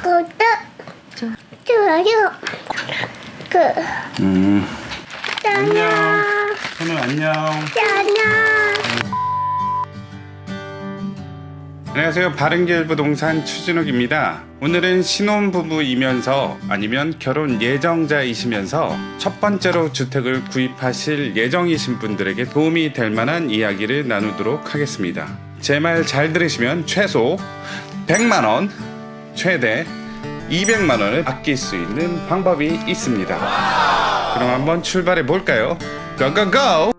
구독, 좋아요, 안녕. 현우 안녕. 안녕하세요. 바른길 부동산 추진욱입니다. 오늘은 신혼부부이면서 아니면 결혼 예정자이시면서 첫 번째로 주택을 구입하실 예정이신 분들에게 도움이 될 만한 이야기를 나누도록 하겠습니다. 제 말 잘 들으시면 최소 100만원, 최대 200만원을 아낄 수 있는 방법이 있습니다. 그럼 한번 출발해 볼까요? 고고고!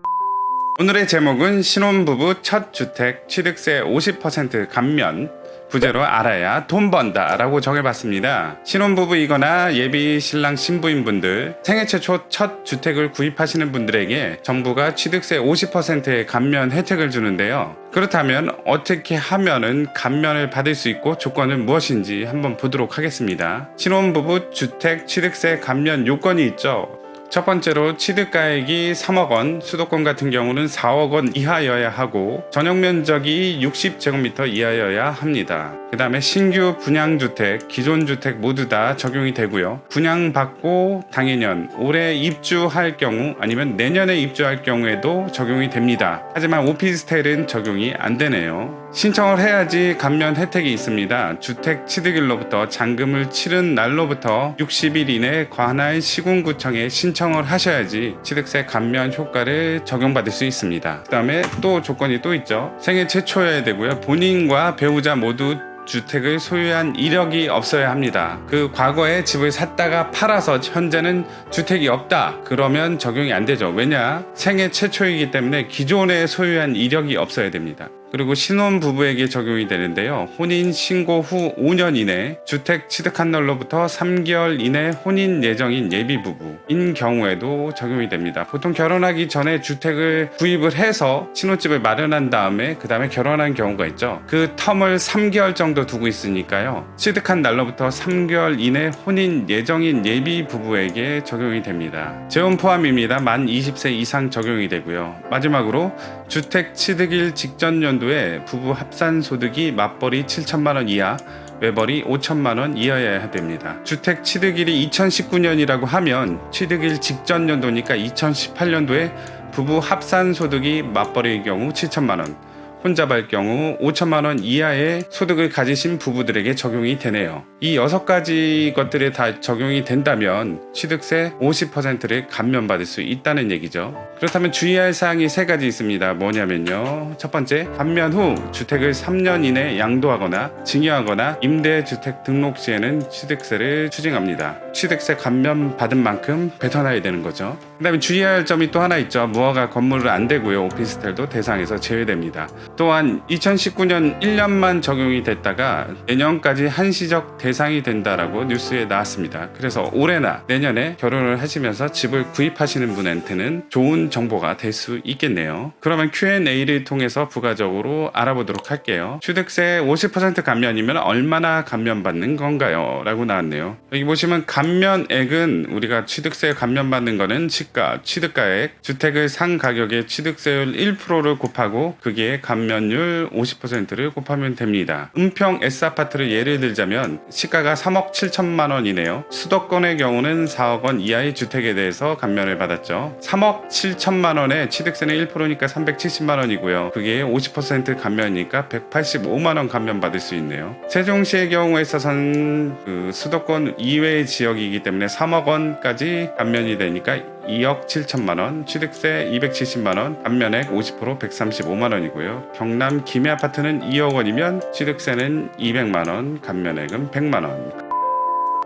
오늘의 제목은 신혼부부 첫 주택 취득세 50% 감면 부제로 알아야 돈 번다 라고 정해봤습니다. 신혼부부이거나 예비 신랑 신부인분들, 생애 최초 첫 주택을 구입하시는 분들에게 정부가 취득세 50%의 감면 혜택을 주는데요. 그렇다면 어떻게 하면은 감면을 받을 수 있고 조건은 무엇인지 한번 보도록 하겠습니다. 신혼부부 주택 취득세 감면 요건이 있죠. 첫 번째로 취득가액이 3억 원, 수도권 같은 경우는 4억 원 이하여야 하고 전용 면적이 60제곱미터 이하여야 합니다. 그 다음에 신규 분양주택, 기존 주택 모두 다 적용이 되고요. 분양받고 당해년, 올해 입주할 경우 아니면 내년에 입주할 경우에도 적용이 됩니다. 하지만 오피스텔은 적용이 안 되네요. 신청을 해야지 감면 혜택이 있습니다. 주택 취득일로부터 잔금을 치른 날로부터 60일 이내 관할 시군구청에 신청을 하셔야지 취득세 감면 효과를 적용받을 수 있습니다. 그 다음에 또 조건이 또 있죠. 생애 최초여야 되고요. 본인과 배우자 모두 주택을 소유한 이력이 없어야 합니다. 그 과거에 집을 샀다가 팔아서 현재는 주택이 없다. 그러면 적용이 안 되죠. 왜냐? 생애 최초이기 때문에 기존에 소유한 이력이 없어야 됩니다. 그리고 신혼부부에게 적용이 되는데요. 혼인 신고 후 5년 이내 주택 취득한 날로부터 3개월 이내 혼인 예정인 예비부부인 경우에도 적용이 됩니다. 보통 결혼하기 전에 주택을 구입을 해서 신혼집을 마련한 다음에 그 다음에 결혼한 경우가 있죠. 그 텀을 3개월 정도 두고 있으니까요. 취득한 날로부터 3개월 이내 혼인 예정인 예비부부에게 적용이 됩니다. 재혼 포함입니다. 만 20세 이상 적용이 되고요. 마지막으로 주택 취득일 직전 연도에 부부 합산 소득이 맞벌이 7천만원 이하, 외벌이 5천만원 이하여야 됩니다. 주택 취득일이 2019년이라고 하면 취득일 직전 연도니까 2018년도에 부부 합산 소득이 맞벌이의 경우 7천만원, 혼잡할 경우 5천만원 이하의 소득을 가지신 부부들에게 적용이 되네요. 이 6가지 것들에 다 적용이 된다면 취득세 50%를 감면받을 수 있다는 얘기죠. 그렇다면 주의할 사항이 3가지 있습니다. 뭐냐면요. 첫 번째, 감면 후 주택을 3년 이내 양도하거나 증여하거나 임대주택 등록 시에는 취득세를 추징합니다. 취득세 감면 받은 만큼 뱉어놔야 되는 거죠. 그 다음에 주의할 점이 또 하나 있죠. 무허가 건물은 안 되고요. 오피스텔도 대상에서 제외됩니다. 또한 2019년 1년만 적용이 됐다가 내년까지 한시적 대상이 된다라고 뉴스에 나왔습니다. 그래서 올해나 내년에 결혼을 하시면서 집을 구입하시는 분한테는 좋은 정보가 될 수 있겠네요. 그러면 Q&A를 통해서 부가적으로 알아보도록 할게요. 취득세 50% 감면이면 얼마나 감면받는 건가요? 라고 나왔네요. 여기 보시면 감면액은 우리가 취득세 감면받는 거는 시가, 취득가액, 주택을 산 가격의 취득세율 1%를 곱하고 그게 감면율 50%를 곱하면 됩니다. 은평 S아파트를 예를 들자면 시가가 3억 7천만 원이네요. 수도권의 경우는 4억 원 이하의 주택에 대해서 감면을 받았죠. 3억 7천만 원에 취득세는 1%니까 370만 원이고요. 그게 50% 감면이니까 185만 원 감면 받을 수 있네요. 세종시의 경우에 있어서는 그 수도권 이외의 지역이기 때문에 3억 원까지 감면이 되니까 2억 7천만 원, 취득세 270만 원, 감면액 50% 135만 원이고요. 경남 김해 아파트는 2억 원이면 취득세는 200만 원, 감면액은 100만 원.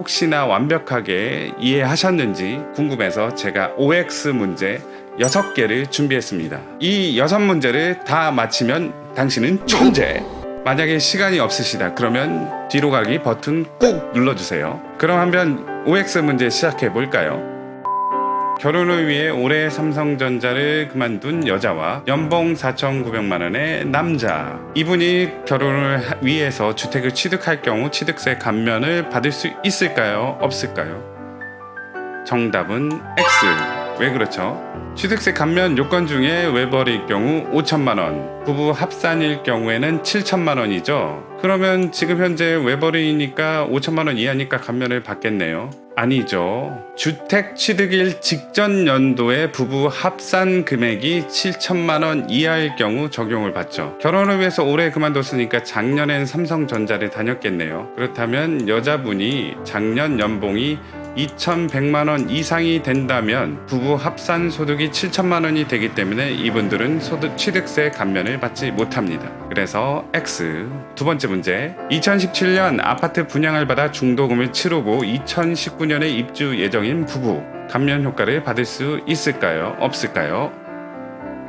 혹시나 완벽하게 이해하셨는지 궁금해서 제가 OX 문제 6개를 준비했습니다. 이 6문제를 다 맞히면 당신은 천재! 만약에 시간이 없으시다 그러면 뒤로 가기 버튼 꾹 눌러주세요. 그럼 한번 OX 문제 시작해 볼까요? 결혼을 위해 올해 삼성전자를 그만둔 여자와 연봉 4,900만 원의 남자. 이분이 결혼을 위해서 주택을 취득할 경우 취득세 감면을 받을 수 있을까요? 없을까요? 정답은 X. 왜 그렇죠? 취득세 감면 요건 중에 외벌이일 경우 5천만 원, 부부 합산일 경우에는 7천만 원이죠. 그러면 지금 현재 외벌이니까 5천만 원 이하니까 감면을 받겠네요. 아니죠. 주택 취득일 직전 연도에 부부 합산 금액이 7천만 원 이하일 경우 적용을 받죠. 결혼을 위해서 올해 그만뒀으니까 작년엔 삼성전자를 다녔겠네요. 그렇다면 여자분이 작년 연봉이 2,100만 원 이상이 된다면 부부 합산 소득이 7천만 원이 되기 때문에 이분들은 소득 취득세 감면을 받지 못합니다. 그래서 X. 두 번째 문제. 2017년 아파트 분양을 받아 중도금을 치르고 2019년에 입주 예정인 부부. 감면 효과를 받을 수 있을까요? 없을까요?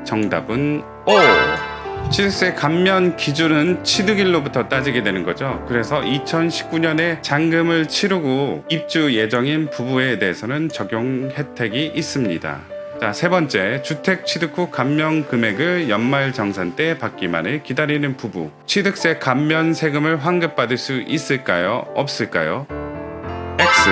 정답은 O. 취득세 감면 기준은 취득일로부터 따지게 되는 거죠. 그래서 2019년에 잔금을 치르고 입주 예정인 부부에 대해서는 적용 혜택이 있습니다. 자, 세 번째, 주택 취득 후 감면 금액을 연말정산 때 받기만을 기다리는 부부. 취득세 감면 세금을 환급받을 수 있을까요? 없을까요? X.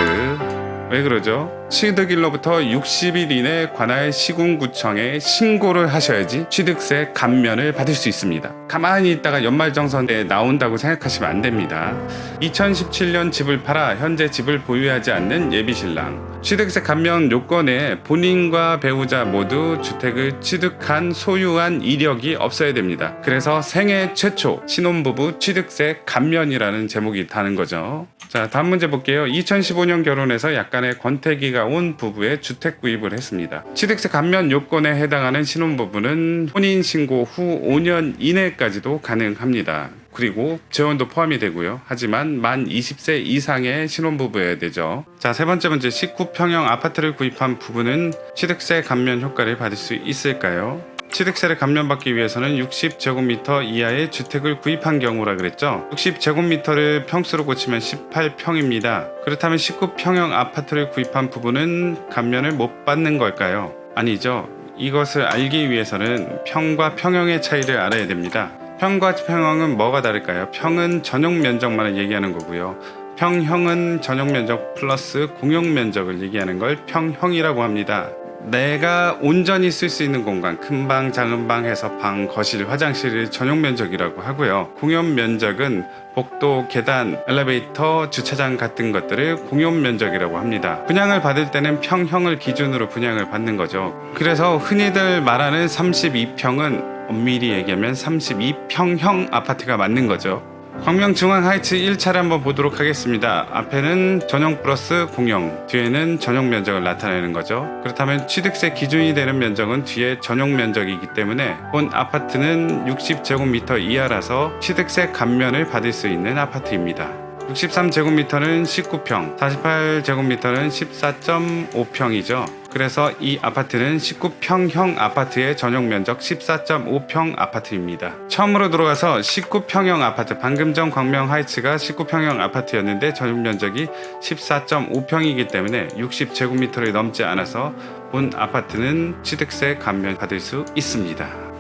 왜 그러죠? 취득일로부터 60일 이내 관할 시군구청에 신고를 하셔야지 취득세 감면을 받을 수 있습니다. 가만히 있다가 연말정산 때 나온다고 생각하시면 안 됩니다. 2017년 집을 팔아 현재 집을 보유하지 않는 예비신랑. 취득세 감면 요건에 본인과 배우자 모두 주택을 취득한 소유한 이력이 없어야 됩니다. 그래서 생애 최초 신혼부부 취득세 감면이라는 제목이 다는 거죠. 자, 다음 문제 볼게요. 2015년 결혼해서 약간의 권태기가 온 부부의 주택 구입을 했습니다. 취득세 감면 요건에 해당하는 신혼부부는 혼인신고 후 5년 이내까지도 가능합니다. 그리고 재원도 포함이 되고요. 하지만 만 20세 이상의 신혼부부여야 되죠. 자, 세 번째 문제. 19평형 아파트를 구입한 부부는 취득세 감면 효과를 받을 수 있을까요? 취득세를 감면받기 위해서는 60제곱미터 이하의 주택을 구입한 경우라 그랬죠. 60제곱미터를 평수로 고치면 18평입니다. 그렇다면 19평형 아파트를 구입한 부부는 감면을 못 받는 걸까요? 아니죠. 이것을 알기 위해서는 평과 평형의 차이를 알아야 됩니다. 평과 평형은 뭐가 다를까요? 평은 전용 면적만을 얘기하는 거고요. 평형은 전용 면적 플러스 공용 면적을 얘기하는 걸 평형이라고 합니다. 내가 온전히 쓸 수 있는 공간, 큰 방, 작은 방 해서 방, 거실, 화장실을 전용 면적이라고 하고요. 공용 면적은 복도, 계단, 엘리베이터, 주차장 같은 것들을 공용 면적이라고 합니다. 분양을 받을 때는 평형을 기준으로 분양을 받는 거죠. 그래서 흔히들 말하는 32평은 엄밀히 얘기하면 32평형 아파트가 맞는 거죠. 광명중앙하이츠 1차를 한번 보도록 하겠습니다. 앞에는 전용 플러스 공용, 뒤에는 전용 면적을 나타내는 거죠. 그렇다면 취득세 기준이 되는 면적은 뒤에 전용 면적이기 때문에 본 아파트는 60제곱미터 이하라서 취득세 감면을 받을 수 있는 아파트입니다. 63제곱미터는 19평, 48제곱미터는 14.5평이죠. 그래서 이 아파트는 19평형 아파트의 전용 면적 14.5평 아파트입니다. 처음으로 들어가서 19평형 아파트, 방금 전 광명하이츠가 19평형 아파트였는데 전용 면적이 14.5평이기 때문에 60제곱미터를 넘지 않아서 본 아파트는 취득세 감면 받을 수 있습니다.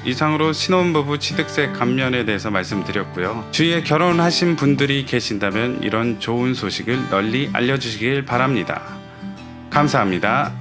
이상으로 신혼부부 취득세 감면에 대해서 말씀드렸고요. 주위에 결혼하신 분들이 계신다면 이런 좋은 소식을 널리 알려주시길 바랍니다. 감사합니다.